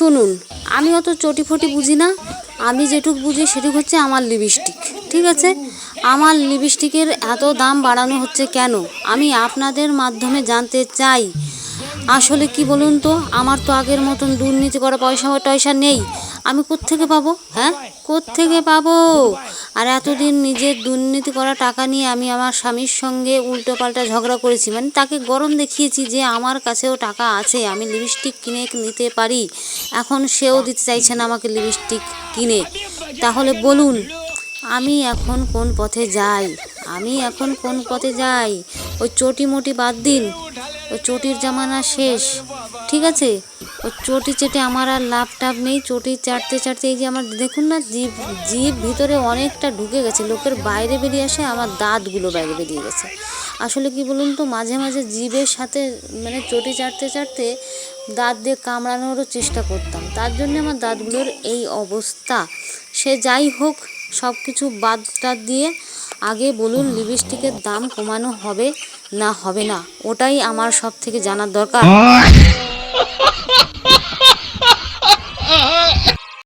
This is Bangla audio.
শুনুন, আমি অত চটিফটি বুঝি না। আমি যেটুক বুঝি সেটুক হচ্ছে আমার লিপস্টিক, ঠিক আছে? আমার লিপস্টিকের এত দাম বাড়ানো হচ্ছে কেন, আমি আপনাদের মাধ্যমে জানতে চাই। আসলে কি বলুন তো, আমার তো আগের মতন দুর্নীতি করা পয়সা টয়সা নেই। আমি কোত্থেকে পাবো? হ্যাঁ, কোত্থেকে পাবো? আর এতদিন নিজের দুর্নীতি করা টাকা নিয়ে আমি আমার স্বামীর সঙ্গে উল্টো পাল্টা ঝগড়া করেছি, মানে তাকে গরম দেখিয়েছি যে আমার কাছেও টাকা আছে, আমি লিপস্টিক কিনে নিতে পারি। এখন সেও দিতে চাইছে না আমাকে লিপস্টিক কিনে। তাহলে বলুন আমি এখন কোন পথে যাই? আমি এখন কোন পথে যাই? ওই চটি মোটি বাদ দিন, ওই চটির জামানা শেষ, ঠিক আছে? ওই চটি চেটে আমার আর লাভ টাভ নেই। চটি চাটতে চাটতে এই যে আমার দেখুন না, জিভ জিভ ভিতরে অনেকটা ঢুকে গেছে, লোকের বাইরে বেরিয়ে আসে, আমার দাঁতগুলো বাইরে বেরিয়ে গেছে। আসলে কি বলুন তো, মাঝে মাঝে জিভের সাথে মানে চটি চাটতে চাটতে দাঁত দিয়ে কামড়ানোরও চেষ্টা করতাম, তার জন্য আমার দাঁতগুলোর এই অবস্থা। সে যাই হোক, সব কিছু বাদ টাদ দিয়ে আগে বলুন লিপস্টিকের দাম কমানো হবে না হবে না, ওটাই আমার সব থেকে জানার দরকার।